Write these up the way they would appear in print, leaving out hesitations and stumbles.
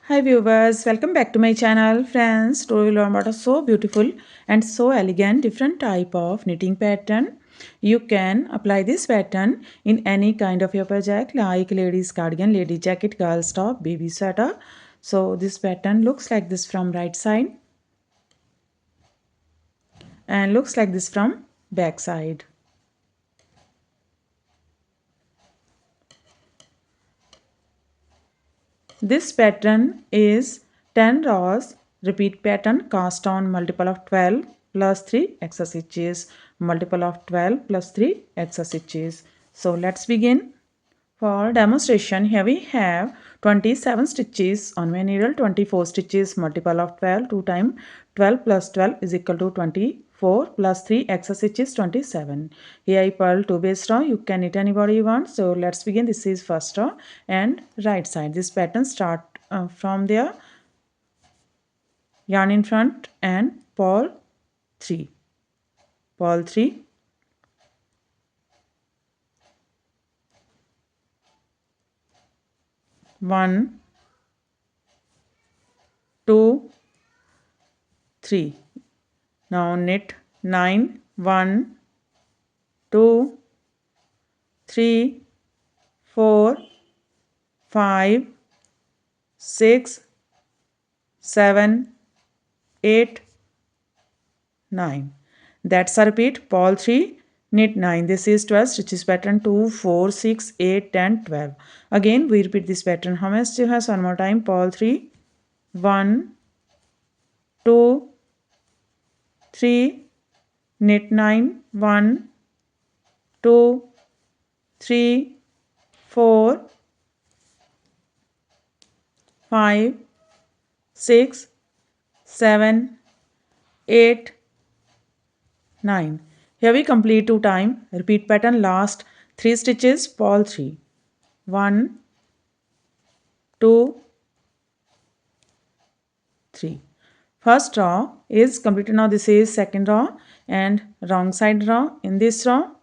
Hi viewers, welcome back to my channel. Friends, today we'll learn about a so beautiful and so elegant different type of knitting pattern. You can apply this pattern in any kind of your project like ladies cardigan, lady jacket, girls top, baby sweater. So this pattern looks like this from right side and looks like this from back side. This pattern is 10 rows repeat pattern cast on multiple of 12 plus 3 extra stitches multiple of 12 plus 3 extra stitches. So let's begin. For demonstration, here we have 27 stitches on my needle, 24 stitches multiple of 12, 2 times 12 plus 12 is equal to 24 plus 3 extra stitches 27. Here I purl 2 base row, you can knit anybody you want. So let's begin. This is first row and right side. This pattern start from there, yarn in front and purl 3. Purl 3. One, two, 3. Now knit 9, 1, 2, 3, 4, 5, 6, 7, 8, 9. That's a repeat. Purl 3, knit 9. This is 12 stitches pattern 2, 4, 6, 8, 10, 12. Again we repeat this pattern. How many stitches has one more time? Purl 3, 1, 2, 3, knit 9, 1, 2, 3, 4, 5, 6, 7, 8, 9. Here we complete 2 times. Repeat pattern last 3 stitches, purl 3. 1, 2, 3. First row is completed. Now this is second row and wrong side row. In this row,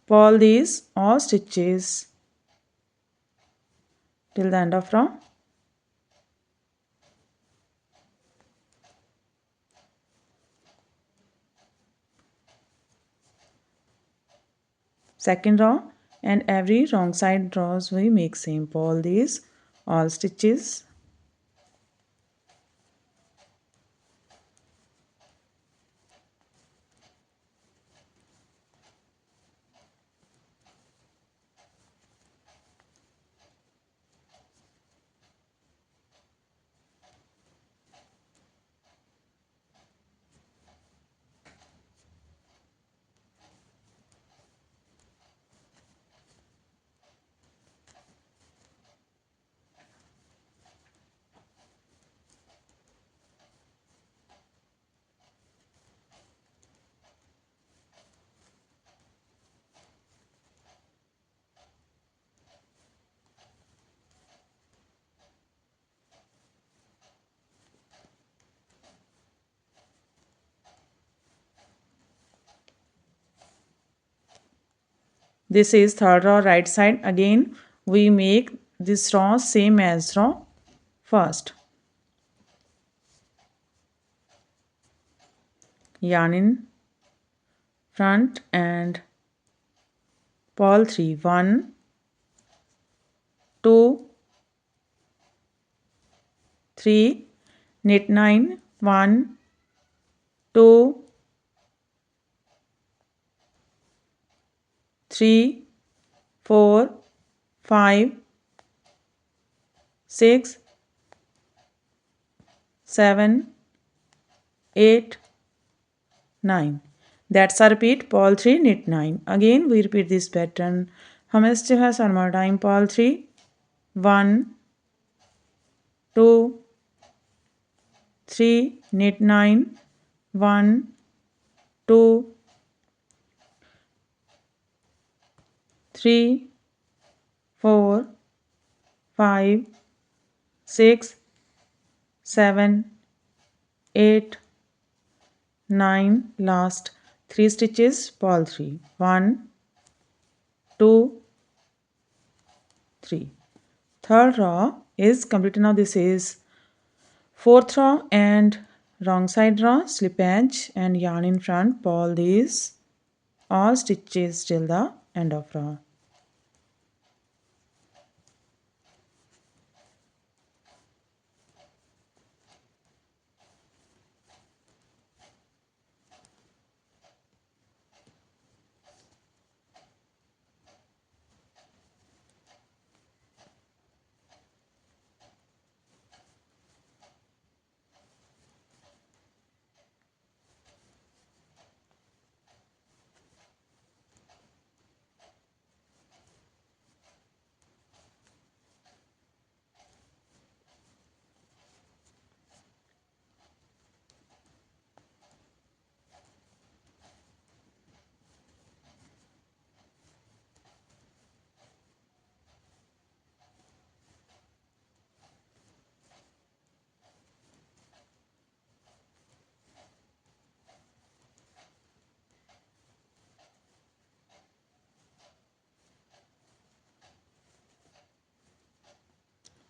purl these all stitches till the end of row. Second row and every wrong side rows we make same. Purl these all stitches. This is third row right side. Again we make this row same as row first. Yarn in front and purl 3. 1, 2, 3, knit 9, 1, 2, 3, 4, 5, 6, 7, 8, 9. That's a repeat. Purl 3, knit 9. Again we repeat this pattern. How many stitches has one more time? Purl 3, 1, 2, 3, knit 9, 1, 2, 3, 4, 5, 6, 7, 8, 9. Last 3 stitches, purl 3. 1, 2, 3. Third row is completed. Now this is fourth row and wrong side row, slip edge and yarn in front, pull these all stitches till the end of row.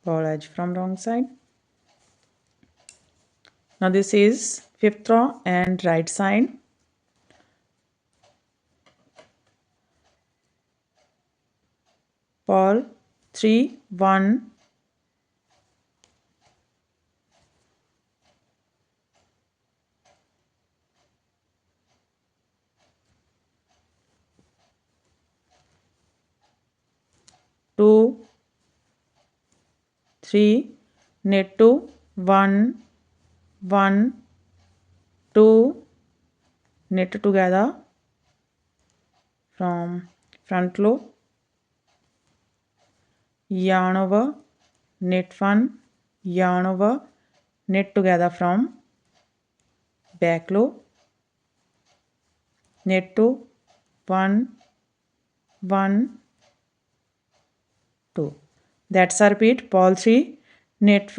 Pull edge from wrong side. Now this is fifth row and right side. Pull 3, 1, 2, 3, knit 2, 1, 1, 2, knit together from front loop, yarn over, knit 1, yarn over, knit together from back loop, knit 2, 1, 1, 2. That's a repeat. Pull 3, knit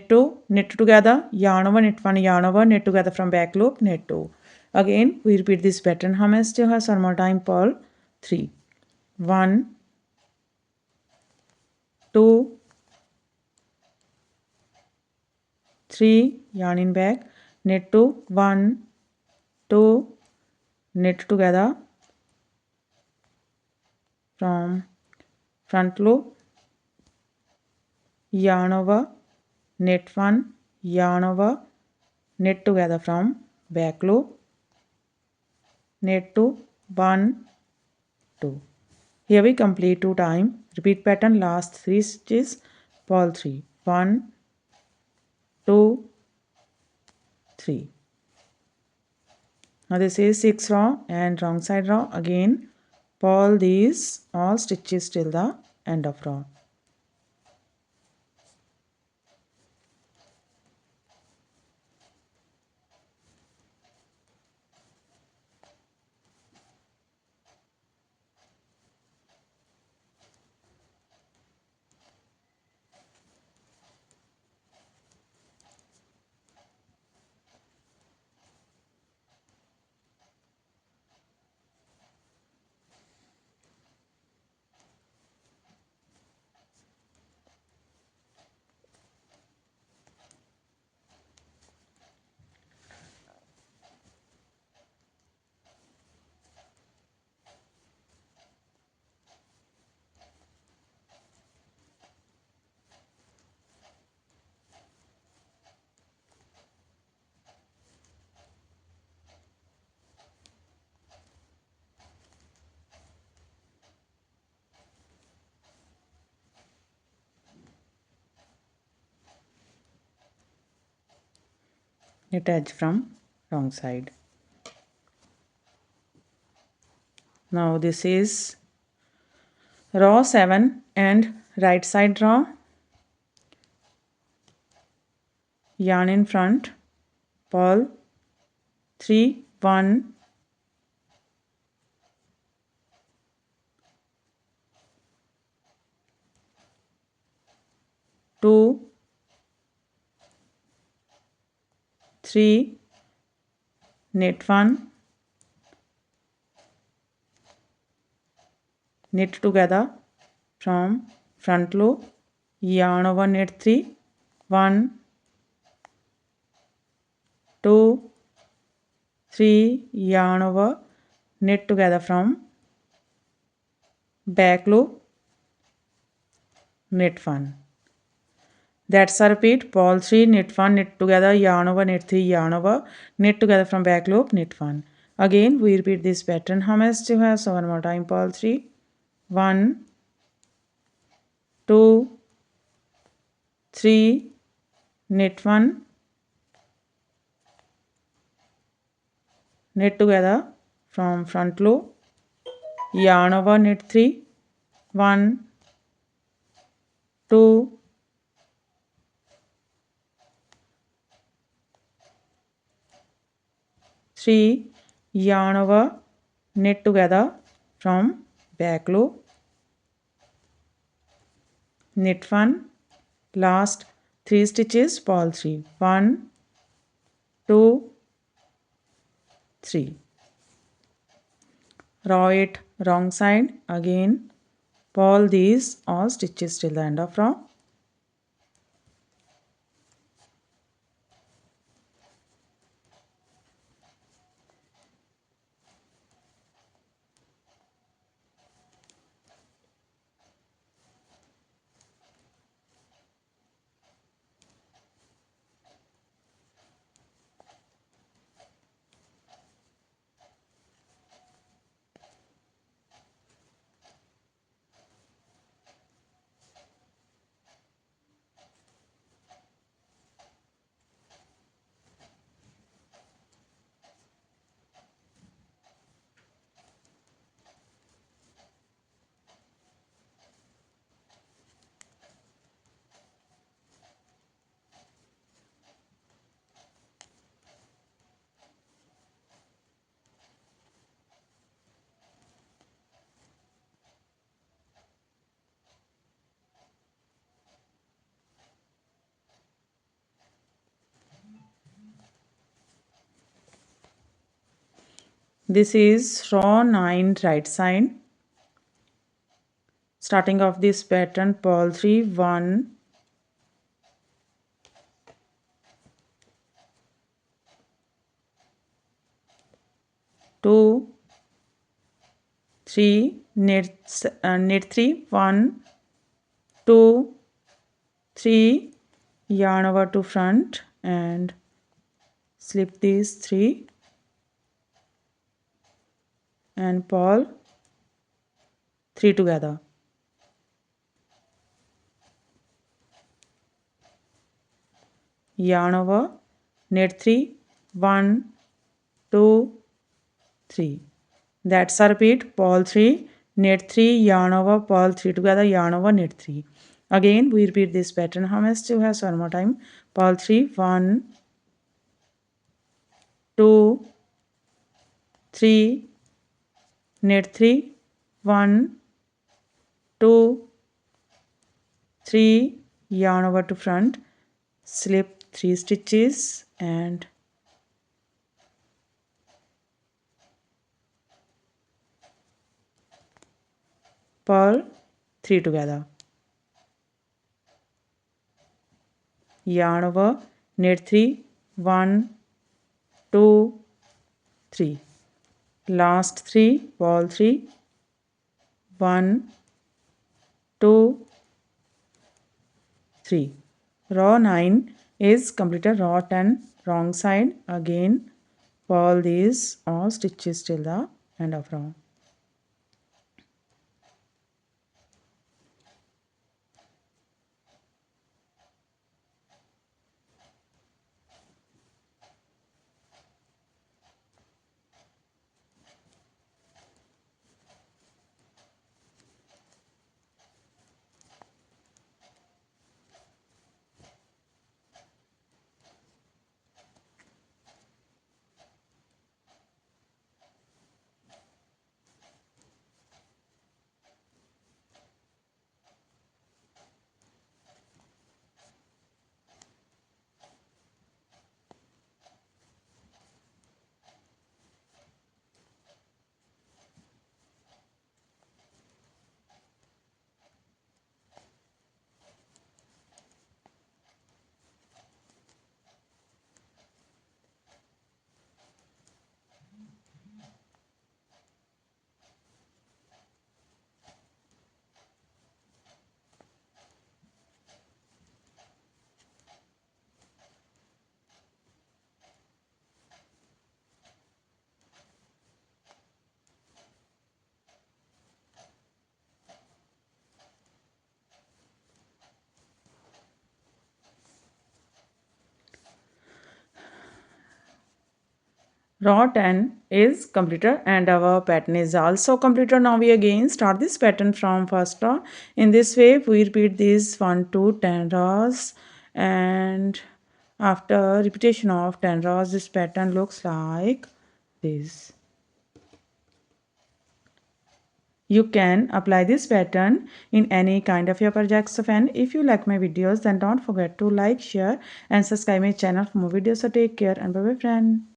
2, knit together, yarn over, knit 1, yarn over, knit together from back loop, knit 2. Again we repeat this pattern. हम इससे है one more time. Pull 3, 1, 2, 3, yarn in back, knit 2, 1, 2, knit together from front loop, yarn over, knit 1, yarn over, knit together from back loop, knit 2, 1, 2. Here we complete 2 times. Repeat pattern, last 3 stitches, pull 3, 1, 2, 3. Now this is 6th row and wrong side row. Again pull these all stitches till the end of row. Knit edge from wrong side. Now this is row 7 and right side row, yarn in front, pull 3, 1, 2, 3, knit 1, knit together from front loop, yarn over, knit 3, 1, 2, 3, yarn over, knit together from back loop, knit 1. That's a repeat. Purl 3, knit 1, knit together, yarn over, knit 3, yarn over, knit together from back loop, knit 1. Again we repeat this pattern. How much to have? So one more time. Purl 3, 1, 2, 3, knit 1, knit together from front loop, yarn over, knit 3, 1, 2, 3, yarn over, knit together from back loop, knit 1, last 3 stitches, purl 3, 1, 2, 3. Row it wrong side, again purl these all stitches till the end of row. This is row 9 right side. Starting off this pattern, purl 3, 1, 2, 3, knit 3, 1, 2, 3, yarn over to front and slip these 3 and purl 3 together. Yarn over, knit 3, 1, 2, 3. That's a repeat. Purl 3, knit 3, yarn over, purl 3 together, yarn over, knit 3. Again we repeat this pattern. How much to have? So one more time. Purl 3, 1, 2, 3, knit 3, 1, 2, 3, yarn over to front, slip 3 stitches and purl 3 together. Yarn over, knit 3, 1, 2, 3. Last 3, purl 3, 1, 2, 3. Row 9 is completed. Row 10 wrong side. Again purl these all stitches till the end of row. Row 10 is completed and our pattern is also completed. Now we again start this pattern from first row. In this way we repeat these 1 to 10 rows, and after repetition of 10 rows this pattern looks like this. You can apply this pattern in any kind of your projects. And if you like my videos, then don't forget to like, share and subscribe my channel for more videos. So take care and bye bye friend.